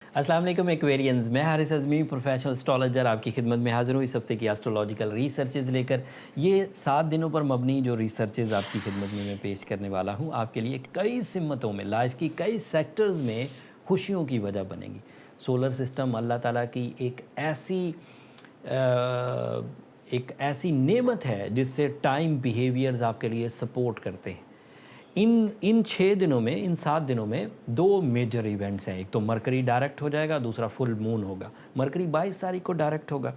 अस्सलाम वालेकुम एक्वेरियंस। मैं हारिस अज़मी प्रोफेशनल एस्ट्रोलॉजर आपकी खिदमत में हाज़िर हूँ इस हफ़्ते की एस्ट्रोलॉजिकल रिसर्चेज़ लेकर। ये 7 दिनों पर मबनी जो रिसर्चेज़ आपकी खिदमत में मैं पेश करने वाला हूँ, आपके लिए कई सिमतों में, लाइफ की कई सेक्टर्स में खुशियों की वजह बनेंगी। सोलर सिस्टम अल्लाह ताला की एक ऐसी नेमत है जिससे टाइम बिहेवियर्स आपके लिए सपोर्ट करते हैं। इन 6 दिनों में, इन 7 दिनों में 2 मेजर इवेंट्स हैं। एक तो मरकरी डायरेक्ट हो जाएगा, दूसरा फुल मून होगा। मरकरी 22 तारीख को डायरेक्ट होगा,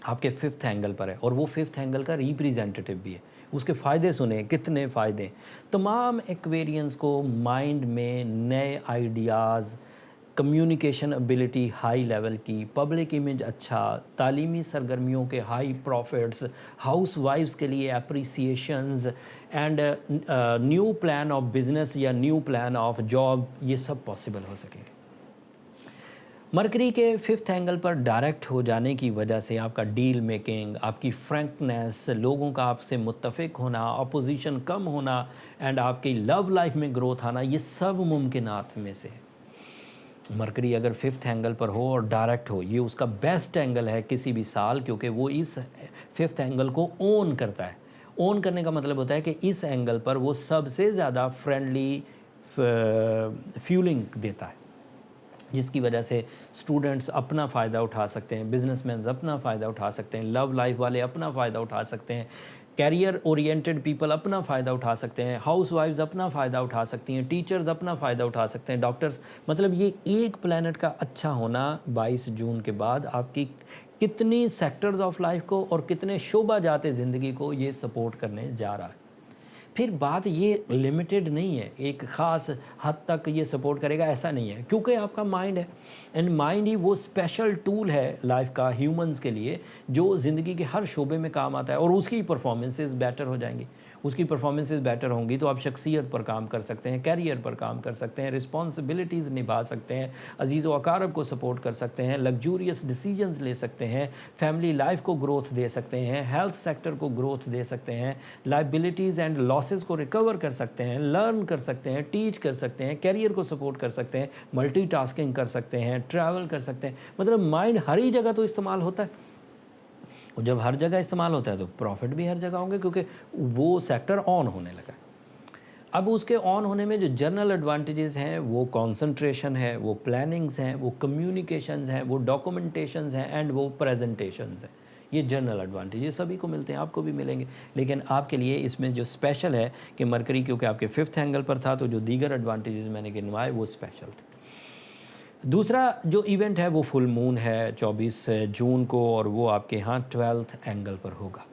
आपके 5th एंगल पर है और वो 5th एंगल का रिप्रेजेंटेटिव भी है। उसके फ़ायदे सुने, कितने फ़ायदे। तमाम एक्वेरियंस को माइंड में नए ideas, communication ability high level की, पब्लिक इमेज अच्छा, तालीमी सरगर्मियों के हाई प्रॉफिट्स, हाउस वाइफ्स के लिए appreciations and new plan of business या न्यू प्लान ऑफ जॉब, ये सब पॉसिबल हो सकेंगे। मरकरी के 5th एंगल पर डायरेक्ट हो जाने की वजह से आपका डील मेकिंग, आपकी फ्रैंकनेस, लोगों का आपसे मुत्तफ़िक होना, अपोजिशन कम होना एंड आपकी लव लाइफ में ग्रोथ आना, ये सब मुमकिनात में से है। मरकरी अगर 5th एंगल पर हो और डायरेक्ट हो, ये उसका बेस्ट एंगल है किसी भी साल, क्योंकि वो इस 5th एंगल को ओन करता है। ओन करने का मतलब होता है कि इस एंगल पर वो सबसे ज़्यादा फ्रेंडली फीलिंग देता है, जिसकी वजह से स्टूडेंट्स अपना फ़ायदा उठा सकते हैं, बिजनेसमैन अपना फ़ायदा उठा सकते हैं, लव लाइफ वाले अपना फ़ायदा उठा सकते हैं, कैरियर ओरिएंटेड पीपल अपना फ़ायदा उठा सकते हैं, हाउस वाइफ्स अपना फ़ायदा उठा सकती हैं, टीचर्स अपना फ़ायदा उठा सकते हैं, डॉक्टर्स। मतलब ये एक प्लैनेट का अच्छा होना 22 जून के बाद आपकी कितनी सेक्टर्स ऑफ लाइफ को और कितने शोबा जाते ज़िंदगी को ये सपोर्ट करने जा रहा है। फिर बात ये लिमिटेड नहीं है, एक ख़ास हद तक ये सपोर्ट करेगा ऐसा नहीं है, क्योंकि आपका माइंड है एंड माइंड ही वो स्पेशल टूल है लाइफ का ह्यूमंस के लिए जो ज़िंदगी के हर शोबे में काम आता है और उसकी परफॉर्मेंसेस बेटर हो जाएंगी। उसकी परफॉर्मेंसेस बेटर होंगी तो आप शख्सियत पर काम कर सकते हैं, कैरियर पर काम कर सकते हैं, रिस्पॉन्सिबिलिटीज़ निभा सकते हैं, अजीज़ व अकारब को सपोर्ट कर सकते हैं, लग्जूरियस डिसीजंस ले सकते हैं, फैमिली लाइफ को ग्रोथ दे सकते हैं, हेल्थ सेक्टर को ग्रोथ दे सकते हैं, लाइबिलिटीज़ एंड लॉसेस को रिकवर कर सकते हैं, लर्न कर सकते हैं, टीच कर सकते हैं, कैरियर को सपोर्ट कर सकते हैं, मल्टीटास्किंग कर सकते हैं, ट्रैवल कर सकते हैं। मतलब माइंड हर ही जगह तो इस्तेमाल होता है, और जब हर जगह इस्तेमाल होता है तो प्रॉफिट भी हर जगह होंगे, क्योंकि वो सेक्टर ऑन होने लगा है। अब उसके ऑन होने में जो जनरल एडवांटेजेस हैं वो कंसंट्रेशन है, वो प्लानिंग्स हैं, वो कम्युनिकेशंस हैं, वो डॉक्यूमेंटेशंस हैं एंड वो प्रेजेंटेशंस हैं। ये जनरल एडवांटेजेस सभी को मिलते हैं, आपको भी मिलेंगे, लेकिन आपके लिए इसमें जो स्पेशल है कि मरकरी क्योंकि आपके 5th एंगल पर था तो जो दीगर एडवांटेजेस मैंने गिनवाए वो स्पेशल थे। दूसरा जो इवेंट है वो फुल मून है 24 जून को और वो आपके यहाँ 12th एंगल पर होगा।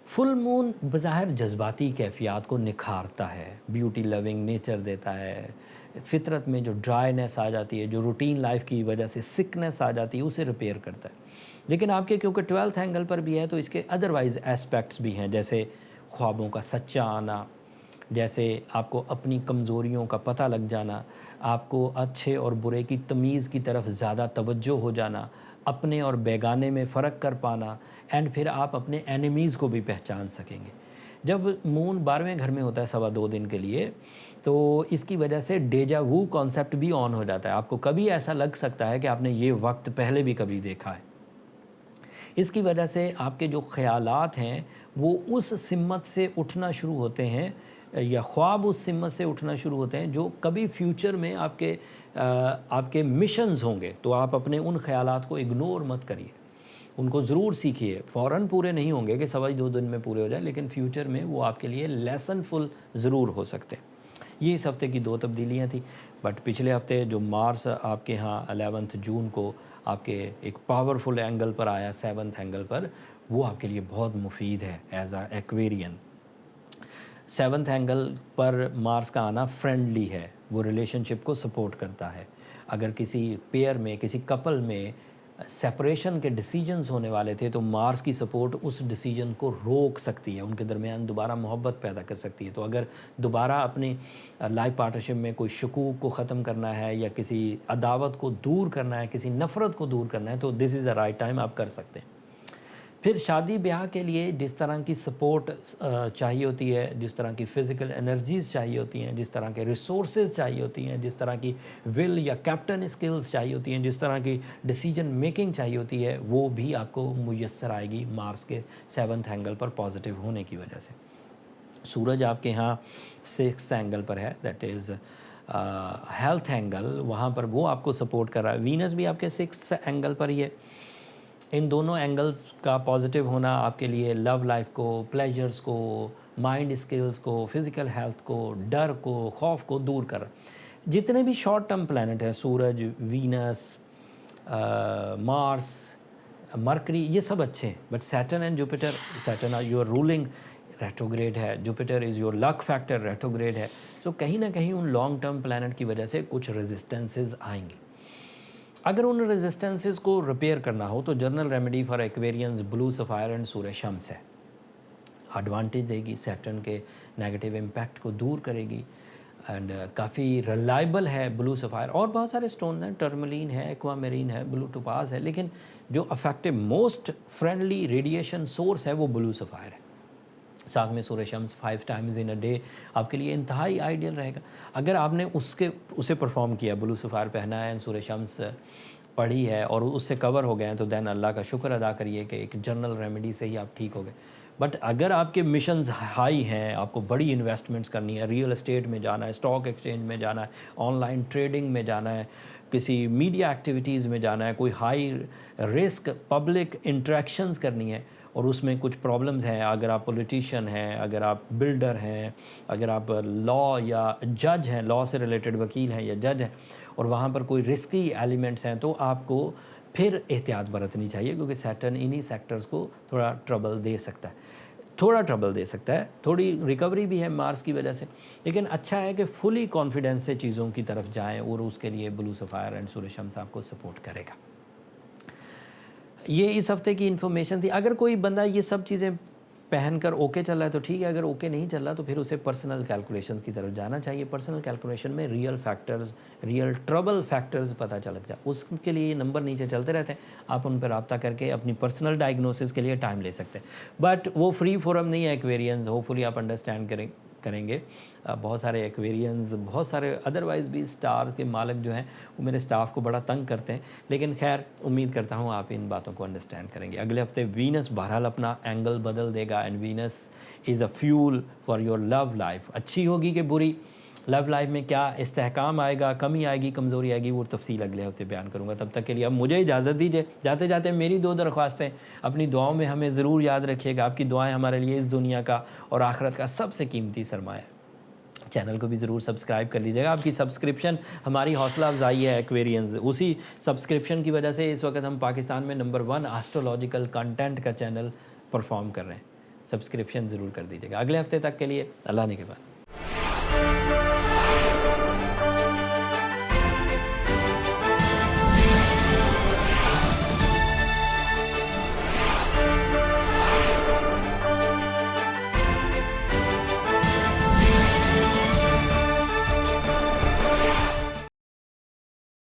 फुल मून बज़ाहिर जज्बाती कैफ़ियत को निखारता है, ब्यूटी लविंग नेचर देता है, फितरत में जो ड्राइनेस आ जाती है, जो रूटीन लाइफ की वजह से सिकनेस आ जाती है, उसे रिपेयर करता है। लेकिन आपके क्योंकि 12th एंगल पर भी है तो इसके अदरवाइज़ एस्पेक्ट्स भी हैं, जैसे ख्वाबों का सच्चा आना, जैसे आपको अपनी कमज़ोरियों का पता लग जाना, आपको अच्छे और बुरे की तमीज़ की तरफ ज़्यादा तवज्जो हो जाना, अपने और बेगाने में फ़र्क कर पाना एंड फिर आप अपने एनिमीज़ को भी पहचान सकेंगे। जब मून 12वें घर में होता है 2.25 दिन के लिए, तो इसकी वजह से डेजा वू कॉन्सेप्ट भी ऑन हो जाता है। आपको कभी ऐसा लग सकता है कि आपने ये वक्त पहले भी कभी देखा है। इसकी वजह से आपके जो ख़यालात हैं वो उस सिमत से उठना शुरू होते हैं, या ख्वाब उस सिमत से उठना शुरू होते हैं जो कभी फ्यूचर में आपके मिशंस होंगे। तो आप अपने उन ख़यालात को इग्नोर मत करिए, उनको ज़रूर सीखिए। फ़ौरन पूरे नहीं होंगे कि 2.25 दिन में पूरे हो जाए, लेकिन फ्यूचर में वो आपके लिए लेसन फुल ज़रूर हो सकते हैं। ये इस हफ़्ते की 2 तब्दीलियाँ थी। बट पिछले हफ़्ते जो मार्स आपके यहाँ 11th जून को आपके एक पावरफुल एंगल पर आया, 7th एंगल पर, वो आपके लिए बहुत मुफीद है एज आ एक्वेरियन। 7th एंगल पर मार्स का आना फ्रेंडली है, वो रिलेशनशिप को सपोर्ट करता है। अगर किसी पेयर में, किसी कपल में सेपरेशन के डिसीजंस होने वाले थे तो मार्स की सपोर्ट उस डिसीजन को रोक सकती है, उनके दरमियान दोबारा मोहब्बत पैदा कर सकती है। तो अगर दोबारा अपनी लाइफ पार्टनरशिप में कोई शकूक को ख़त्म करना है या किसी अदावत को दूर करना है, किसी नफ़रत को दूर करना है, तो this is the right time, आप कर सकते हैं। پھر شادی بیاہ کے لیے جس طرح کی سپورٹ چاہیے ہوتی ہے، جس طرح کی فزیکل انرجیز چاہیے ہوتی ہیں، جس طرح کے ریسورسز چاہیے ہوتی ہیں، جس طرح کی ول یا کیپٹن اسکلز چاہیے ہوتی ہیں، جس طرح کی ڈیسیجن میکنگ چاہیے ہوتی ہے، وہ بھی آپ کو میسر آئے گی مارس کے 7th اینگل پر پازیٹیو ہونے کی وجہ سے۔ سورج آپ کے ہاں 6th اینگل پر ہے، دیٹ از ہیلتھ اینگل، وہاں پر وہ آپ کو سپورٹ کر رہا ہے۔ وینس بھی آپ کے 6th اینگل پر ہی ہے۔ ان دونوں اینگلز کا پازیٹیو ہونا آپ کے لیے لو لائف کو، پلیجرز کو، مائنڈ اسکلز کو، فزیکل ہیلتھ کو، ڈر کو، خوف کو دور کر رہا ہے۔ جتنے بھی شارٹ ٹرم پلانٹ ہیں، سورج، وینس، مارس، مرکری، یہ سب اچھے ہیں، but Saturn and Jupiter, Saturn are your ruling retrograde ہے، Jupiter is your luck factor retrograde ہے، سو کہیں نہ کہیں ان لانگ ٹرم پلانٹ کی وجہ سے کچھ ریزسٹنسز آئیں گی۔ اگر ان ریزسٹنسز کو ریپیئر کرنا ہو تو general remedy for Aquarians blue sapphire and سورہ شمس ہے، ایڈوانٹیج دے گی، سیٹرن کے نیگیٹو امپیکٹ کو دور کرے گی، اینڈ کافی ریلائبل ہے بلو سفائر۔ اور بہت سارے اسٹون ہیں، ٹرملین ہے، ایکوامیرین ہے، بلو ٹوپاز ہے، لیکن جو effective most friendly radiation source ہے وہ بلو سفائر ہے۔ ساتھ میں سورہ شمس 5 ٹائمز ان اے ڈے آپ کے لیے انتہائی آئیڈیل رہے گا۔ اگر آپ نے اسے پرفارم کیا، بلو سفائر پہنا ہے، سورہ شمس پڑھی ہے اور اس سے کور ہو گئے ہیں، تو دین اللہ کا شکر ادا کریے کہ ایک جنرل ریمیڈی سے ہی آپ ٹھیک ہو گئے۔ بٹ اگر آپ کے مشنز ہائی ہیں، آپ کو بڑی انویسٹمنٹس کرنی ہے، ریئل اسٹیٹ میں جانا ہے، اسٹاک ایکسچینج میں جانا ہے، آن لائن ٹریڈنگ میں جانا ہے، کسی میڈیا ایکٹیویٹیز میں جانا ہے، کوئی ہائی رسک پبلک انٹریکشنز کرنی ہے اور اس میں کچھ پرابلمز ہیں، اگر آپ پولیٹیشین ہیں، اگر آپ بلڈر ہیں، اگر آپ لا یا جج ہیں، لا سے ریلیٹڈ وکیل ہیں یا جج ہیں، اور وہاں پر کوئی رسکی ایلیمنٹس ہیں، تو آپ کو پھر احتیاط برتنی چاہیے، کیونکہ سیٹرن انہی سیکٹرز کو تھوڑا ٹربل دے سکتا ہے، تھوڑی ریکوری بھی ہے مارس کی وجہ سے، لیکن اچھا ہے کہ فلی کانفیڈنس سے چیزوں کی طرف جائیں، اور اس کے لیے بلو سفائر اینڈ سورہ شمس آپ کو سپورٹ کرے گا۔ یہ اس ہفتے کی انفارمیشن تھی۔ اگر کوئی بندہ یہ سب چیزیں پہن کر اوکے چل رہا ہے تو ٹھیک ہے، اگر اوکے نہیں چل رہا تو پھر اسے پرسنل کیلکولیشن کی طرف جانا چاہیے۔ پرسنل کیلکولیشن میں real factors, real trouble factors پتہ چل جائے، اس کے لیے یہ نمبر نیچے چلتے رہتے ہیں، آپ ان پہ رابطہ کر کے اپنی پرسنل ڈائگنوسس کے لیے ٹائم لے سکتے ہیں۔ بٹ وہ فری فورم نہیں ہے ایکویرینز، ہوپ فلی آپ انڈرسٹینڈ کریں گے۔ بہت سارے ایکویرینز، بہت سارے ادروائز بھی اسٹار کے مالک جو ہیں وہ میرے اسٹاف کو بڑا تنگ کرتے ہیں، لیکن خیر امید کرتا ہوں آپ ان باتوں کو انڈرسٹینڈ کریں گے۔ اگلے ہفتے وینس بہرحال اپنا اینگل بدل دے گا، and Venus is a fuel for your love life. اچھی ہوگی کہ بری، لو لائف میں کیا استحکام آئے گا، کمی آئے گی، کمزوری آئے گی، وہ تفصیل اگلے ہفتے بیان کروں گا۔ تب تک کے لیے اب مجھے اجازت دیجیے، جاتے جاتے میری 2 درخواستیں، اپنی دعاؤں میں ہمیں ضرور یاد رکھیے گا۔ آپ کی دعائیں ہمارے لیے اس دنیا کا اور آخرت کا سب سے قیمتی سرمایہ ہے۔ چینل کو بھی ضرور سبسکرائب کر لیجیے گا، آپ کی سبسکرپشن ہماری حوصلہ افزائی ہے ایکویرینز، اسی سبسکرپشن کی وجہ سے اس وقت ہم پاکستان میں نمبر 1 آسٹرولوجیکل کنٹینٹ کا چینل پرفارم کر رہے ہیں۔ سبسکرپشن ضرور کر دیجیے گا۔ اگلے ہفتے تک کے لیے اللہ نے کے بعد